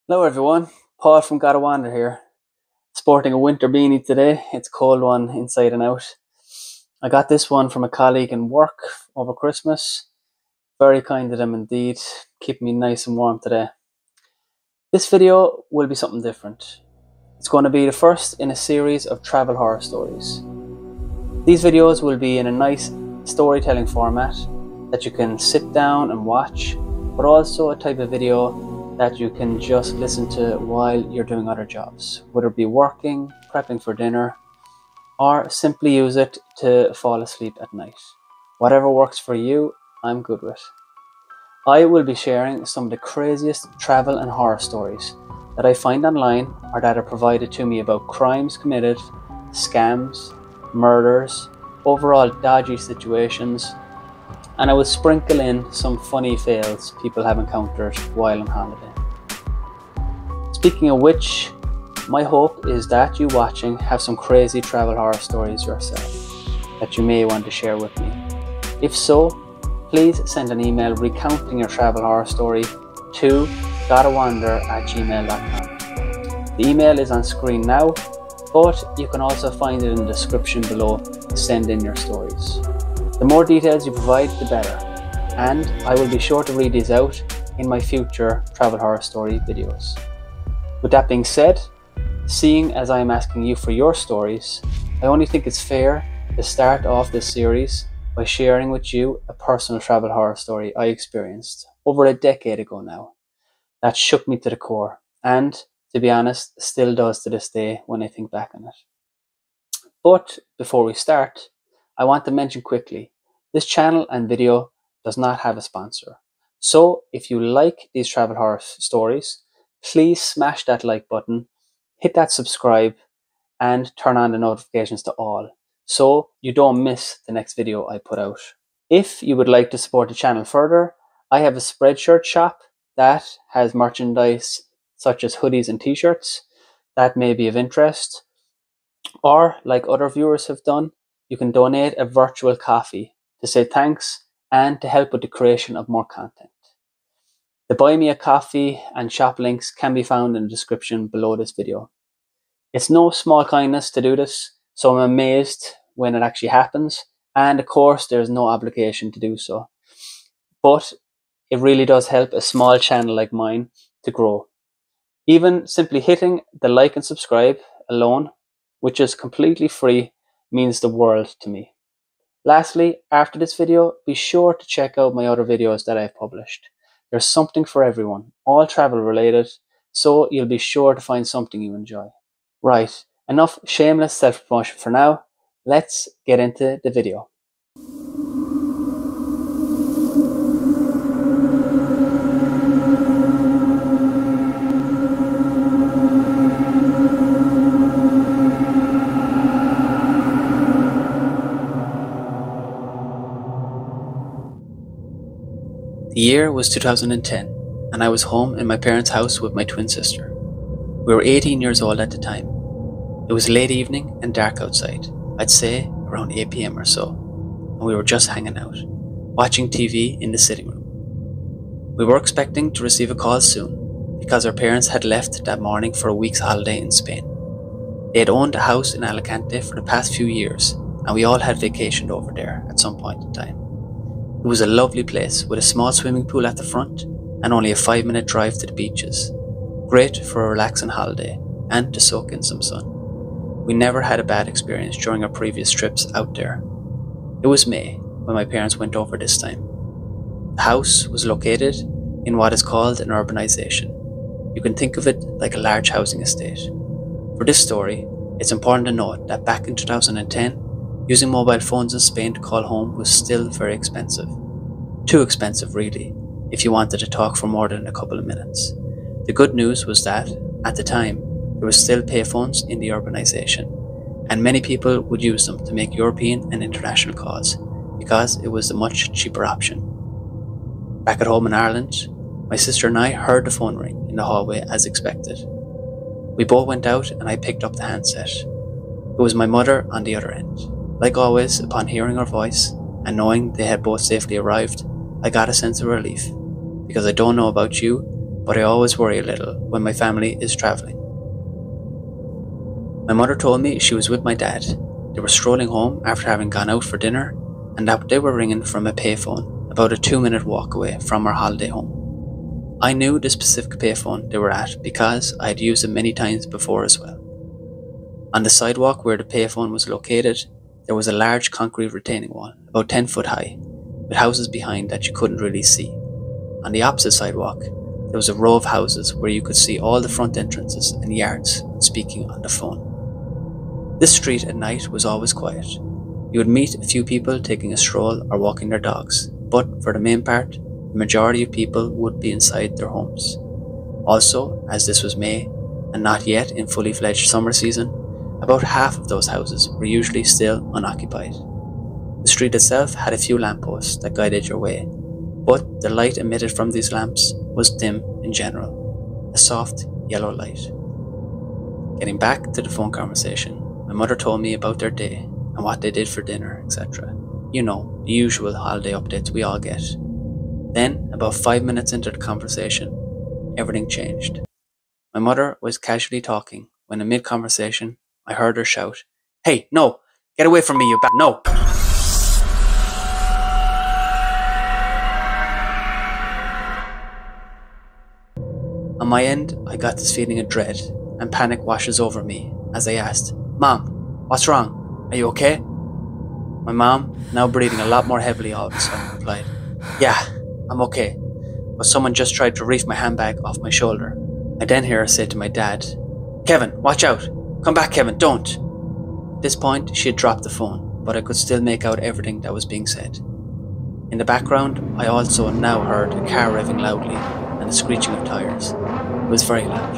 Hello everyone, Paul from Gotta Wander here. Sporting a winter beanie today. It's a cold one inside and out. I got this one from a colleague in work over Christmas. Very kind of them indeed, keeping me nice and warm today. This video will be something different. It's going to be the first in a series of travel horror stories. These videos will be in a nice storytelling format that you can sit down and watch, but also a type of video that you can just listen to while you're doing other jobs, whether it be working, prepping for dinner, or simply use it to fall asleep at night. Whatever works for you, I'm good with. I will be sharing some of the craziest travel and horror stories that I find online or that are provided to me about crimes committed, scams, murders, overall dodgy situations, and I will sprinkle in some funny fails people have encountered while on holiday. Speaking of which, my hope is that you watching have some crazy travel horror stories yourself that you may want to share with me. If so, please send an email recounting your travel horror story to gottawander@gmail.com. The email is on screen now, but you can also find it in the description below to send in your stories. The more details you provide, the better, and I will be sure to read these out in my future travel horror story videos. With that being said, seeing as I am asking you for your stories, I only think it's fair to start off this series by sharing with you a personal travel horror story I experienced over a decade ago now that shook me to the core and, to be honest, still does to this day when I think back on it. But before we start, I want to mention quickly, this channel and video does not have a sponsor. So if you like these travel horror stories, please smash that like button, hit that subscribe, and turn on the notifications to all, so you don't miss the next video I put out. If you would like to support the channel further, I have a Spreadshirt shop that has merchandise such as hoodies and t-shirts that may be of interest. Or, like other viewers have done, you can donate a virtual coffee to say thanks and to help with the creation of more content. The Buy Me a Coffee and shop links can be found in the description below this video. It's no small kindness to do this, so I'm amazed when it actually happens, and of course there's no obligation to do so. But it really does help a small channel like mine to grow. Even simply hitting the like and subscribe alone, which is completely free, means the world to me. Lastly, after this video, be sure to check out my other videos that I've published. There's something for everyone, all travel related, so you'll be sure to find something you enjoy. Right, enough shameless self-promotion for now. Let's get into the video. The year was 2010, and I was home in my parents' house with my twin sister. We were 18 years old at the time. It was late evening and dark outside, I'd say around 8 PM or so, and we were just hanging out, watching TV in the sitting room. We were expecting to receive a call soon, because our parents had left that morning for a week's holiday in Spain. They had owned a house in Alicante for the past few years, and we all had vacationed over there at some point in time. It was a lovely place with a small swimming pool at the front and only a 5-minute drive to the beaches. Great for a relaxing holiday and to soak in some sun. We never had a bad experience during our previous trips out there. It was May when my parents went over this time. The house was located in what is called an urbanization. You can think of it like a large housing estate. For this story, it's important to note that back in 2010, using mobile phones in Spain to call home was still very expensive. Too expensive, really, if you wanted to talk for more than a couple of minutes. The good news was that, at the time, there were still payphones in the urbanization, and many people would use them to make European and international calls, because it was a much cheaper option. Back at home in Ireland, my sister and I heard the phone ring in the hallway as expected. We both went out and I picked up the handset. It was my mother on the other end. Like always, upon hearing her voice and knowing they had both safely arrived, I got a sense of relief, because I don't know about you, but I always worry a little when my family is travelling. My mother told me she was with my dad. They were strolling home after having gone out for dinner, and that they were ringing from a payphone about a 2-minute walk away from our holiday home. I knew the specific payphone they were at because I had used it many times before as well. On the sidewalk where the payphone was located, there was a large concrete retaining wall, about 10 foot high, with houses behind that you couldn't really see. On the opposite sidewalk, there was a row of houses where you could see all the front entrances and yards when speaking on the phone. This street at night was always quiet. You would meet a few people taking a stroll or walking their dogs, but for the main part, the majority of people would be inside their homes. Also, as this was May, and not yet in fully fledged summer season, about half of those houses were usually still unoccupied. The street itself had a few lampposts that guided your way, but the light emitted from these lamps was dim in general, a soft yellow light. Getting back to the phone conversation, my mother told me about their day and what they did for dinner, etc. You know, the usual holiday updates we all get. Then, about 5 minutes into the conversation, everything changed. My mother was casually talking when in mid-conversation, I heard her shout, "Hey, no! Get away from me, you no!" On my end, I got this feeling of dread, and panic washes over me as I asked, "Mom, what's wrong? Are you okay?" My mom, now breathing a lot more heavily all of a sudden, replied, "Yeah, I'm okay, but someone just tried to reef my handbag off my shoulder." I then hear her say to my dad, "Kevin, watch out! Come back, Kevin, don't!" At this point, she had dropped the phone, but I could still make out everything that was being said. In the background, I also now heard a car revving loudly and the screeching of tires. It was very loud.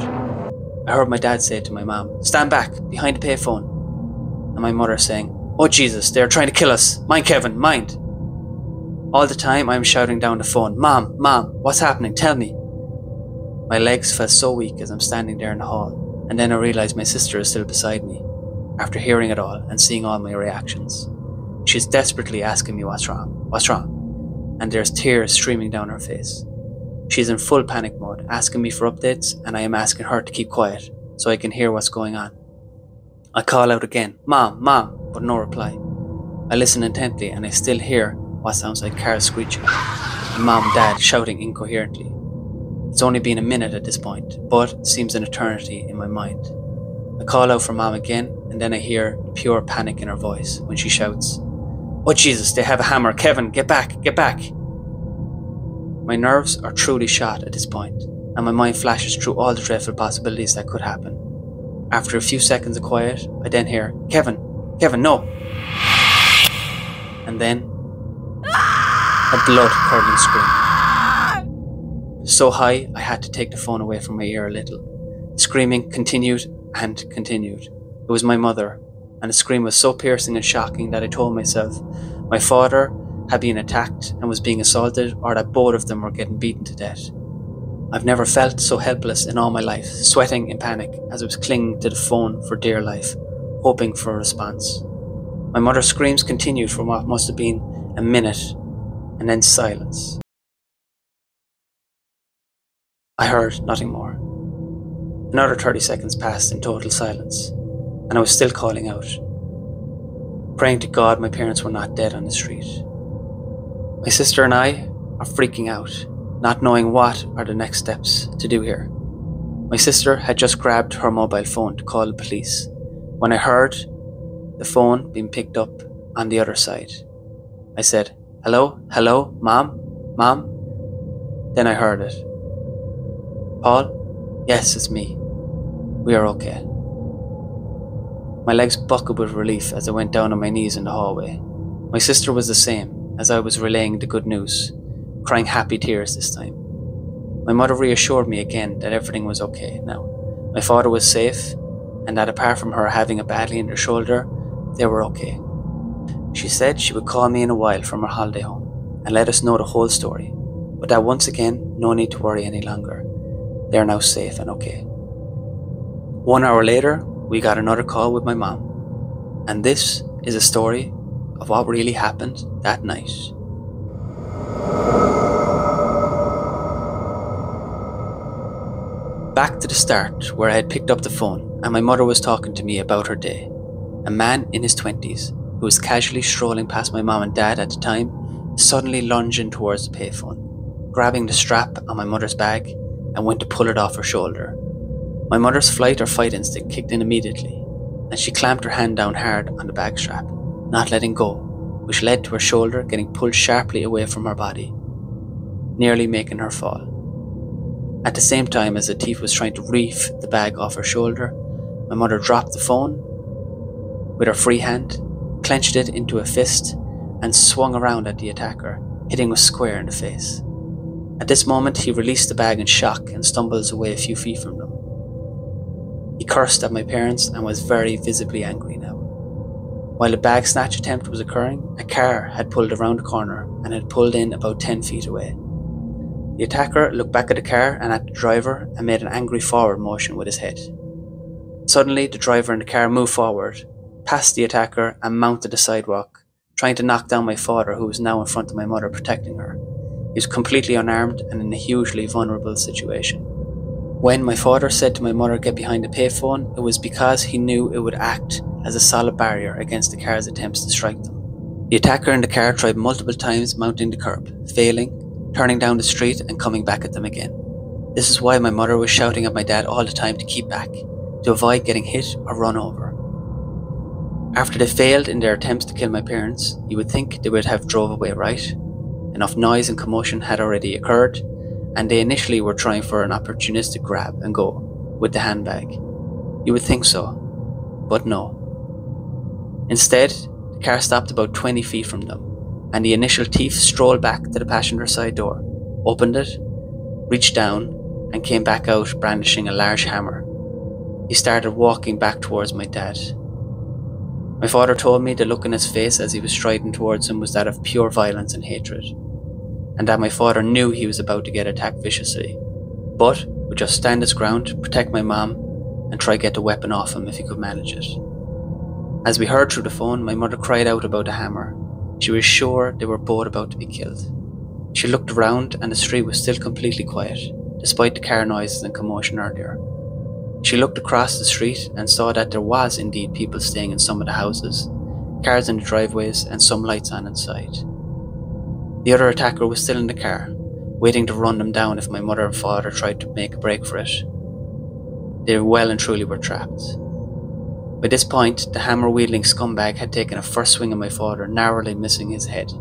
I heard my dad say to my mom, "Stand back, behind the payphone," and my mother saying, "Oh Jesus, they are trying to kill us! Mind, Kevin, mind!" All the time I am shouting down the phone, "Mom, Mom, what's happening? Tell me." My legs felt so weak as I'm standing there in the hall, and then I realised my sister is still beside me, after hearing it all and seeing all my reactions. She's desperately asking me what's wrong, and there's tears streaming down her face. She's in full panic mode, asking me for updates, and I am asking her to keep quiet, so I can hear what's going on. I call out again, "Mom, Mom," but no reply. I listen intently and I still hear what sounds like cars screeching, and Mom and Dad shouting incoherently. It's only been a minute at this point, but seems an eternity in my mind. I call out for Mom again, and then I hear pure panic in her voice when she shouts, "Oh Jesus, they have a hammer! Kevin, get back, get back!" My nerves are truly shot at this point, and my mind flashes through all the dreadful possibilities that could happen. After a few seconds of quiet, I then hear, "Kevin, Kevin, no!" And then, a blood-curdling scream. So high, I had to take the phone away from my ear a little. The screaming continued and continued. It was my mother, and the scream was so piercing and shocking that I told myself my father had been attacked and was being assaulted, or that both of them were getting beaten to death. I've never felt so helpless in all my life, sweating in panic as I was clinging to the phone for dear life, hoping for a response. My mother's screams continued for what must have been a minute, and then silence. I heard nothing more. Another 30 seconds passed in total silence, and I was still calling out, praying to God my parents were not dead on the street. My sister and I are freaking out, not knowing what are the next steps to do here. My sister had just grabbed her mobile phone to call the police when I heard the phone being picked up on the other side. I said, "Hello, hello, Mom, Mom?" Then I heard it. "Paul? Yes, it's me. We are okay." My legs buckled with relief as I went down on my knees in the hallway. My sister was the same, as I was relaying the good news, crying happy tears this time. My mother reassured me again that everything was okay now. My father was safe, and that apart from her having a badly injured shoulder, they were okay. She said she would call me in a while from her holiday home and let us know the whole story, but that once again, no need to worry any longer. They are now safe and okay. 1 hour later, we got another call with my mom, and this is a story of what really happened that night. Back to the start, where I had picked up the phone and my mother was talking to me about her day. A man in his 20s, who was casually strolling past my mom and dad at the time, suddenly lunged in towards the payphone, grabbing the strap on my mother's bag and went to pull it off her shoulder. My mother's flight or fight instinct kicked in immediately, and she clamped her hand down hard on the bag strap, not letting go, which led to her shoulder getting pulled sharply away from her body, nearly making her fall. At the same time as the thief was trying to reef the bag off her shoulder, my mother dropped the phone with her free hand, clenched it into a fist, and swung around at the attacker, hitting him square in the face. At this moment, he released the bag in shock and stumbles away a few feet from them. He cursed at my parents and was very visibly angry now. While the bag snatch attempt was occurring, a car had pulled around the corner and had pulled in about 10 feet away. The attacker looked back at the car and at the driver and made an angry forward motion with his head. Suddenly, the driver in the car moved forward, past the attacker and mounted the sidewalk, trying to knock down my father, who was now in front of my mother protecting her. He was completely unarmed and in a hugely vulnerable situation. When my father said to my mother, "Get behind the payphone," it was because he knew it would act as a solid barrier against the car's attempts to strike them. The attacker in the car tried multiple times mounting the curb, failing, turning down the street and coming back at them again. This is why my mother was shouting at my dad all the time to keep back, to avoid getting hit or run over. After they failed in their attempts to kill my parents, you would think they would have drove away, right? Enough noise and commotion had already occurred, and they initially were trying for an opportunistic grab and go with the handbag. You would think so, but no. Instead, the car stopped about 20 feet from them, and the initial thief strolled back to the passenger side door, opened it, reached down, and came back out brandishing a large hammer. He started walking back towards my dad. My father told me the look in his face as he was striding towards him was that of pure violence and hatred, and that my father knew he was about to get attacked viciously, but would just stand his ground, protect my mom, and try to get the weapon off him if he could manage it. As we heard through the phone, my mother cried out about the hammer. She was sure they were both about to be killed. She looked around and the street was still completely quiet, despite the car noises and commotion earlier. She looked across the street and saw that there was indeed people staying in some of the houses, cars in the driveways and some lights on inside. The other attacker was still in the car, waiting to run them down if my mother and father tried to make a break for it. They well and truly were trapped. By this point, the hammer-wielding scumbag had taken a first swing at my father, narrowly missing his head.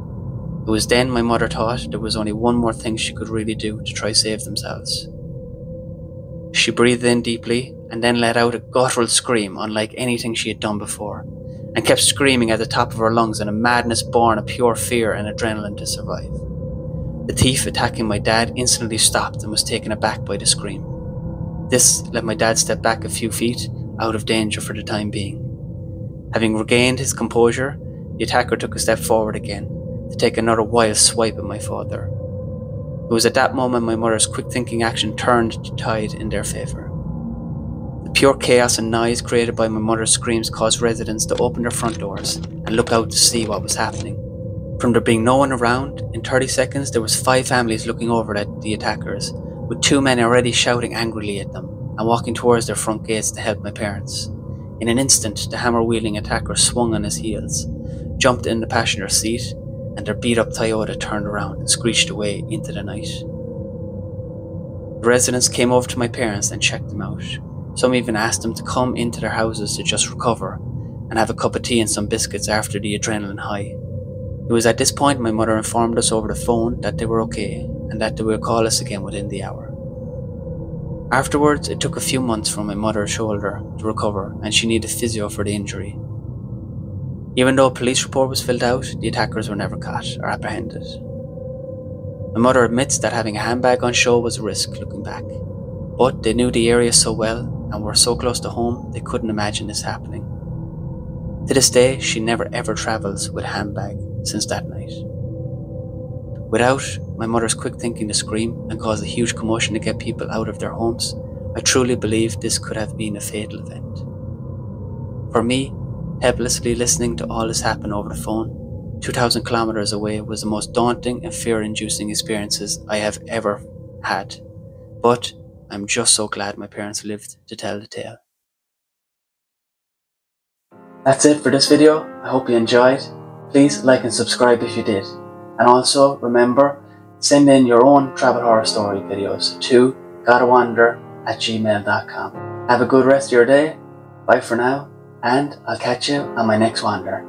It was then my mother thought there was only one more thing she could really do to try save themselves. She breathed in deeply and then let out a guttural scream unlike anything she had done before, and kept screaming at the top of her lungs in a madness born of pure fear and adrenaline to survive. The thief attacking my dad instantly stopped and was taken aback by the scream. This let my dad step back a few feet, out of danger for the time being. Having regained his composure, the attacker took a step forward again, to take another wild swipe at my father. It was at that moment my mother's quick-thinking action turned the tide in their favour. The pure chaos and noise created by my mother's screams caused residents to open their front doors and look out to see what was happening. From there being no one around, in 30 seconds there was 5 families looking over at the attackers, with 2 men already shouting angrily at them and walking towards their front gates to help my parents. In an instant, the hammer-wielding attacker swung on his heels, jumped in the passenger seat, and their beat-up Toyota turned around and screeched away into the night. The residents came over to my parents and checked them out. Some even asked them to come into their houses to just recover and have a cup of tea and some biscuits after the adrenaline high. It was at this point my mother informed us over the phone that they were okay and that they would call us again within the hour. Afterwards, it took a few months for my mother's shoulder to recover and she needed physio for the injury. Even though a police report was filled out, the attackers were never caught or apprehended. My mother admits that having a handbag on show was a risk looking back, but they knew the area so well and were so close to home they couldn't imagine this happening. To this day, she never ever travels with a handbag since that night. Without my mother's quick thinking to scream and cause a huge commotion to get people out of their homes, I truly believe this could have been a fatal event. For me, helplessly listening to all this happen over the phone, 2,000 kilometers away, was the most daunting and fear-inducing experiences I have ever had. But I'm just so glad my parents lived to tell the tale. That's it for this video. I hope you enjoyed. Please like and subscribe if you did. And also remember, send in your own travel horror story videos to gottawander@gmail.com. Have a good rest of your day. Bye for now, and I'll catch you on my next wander.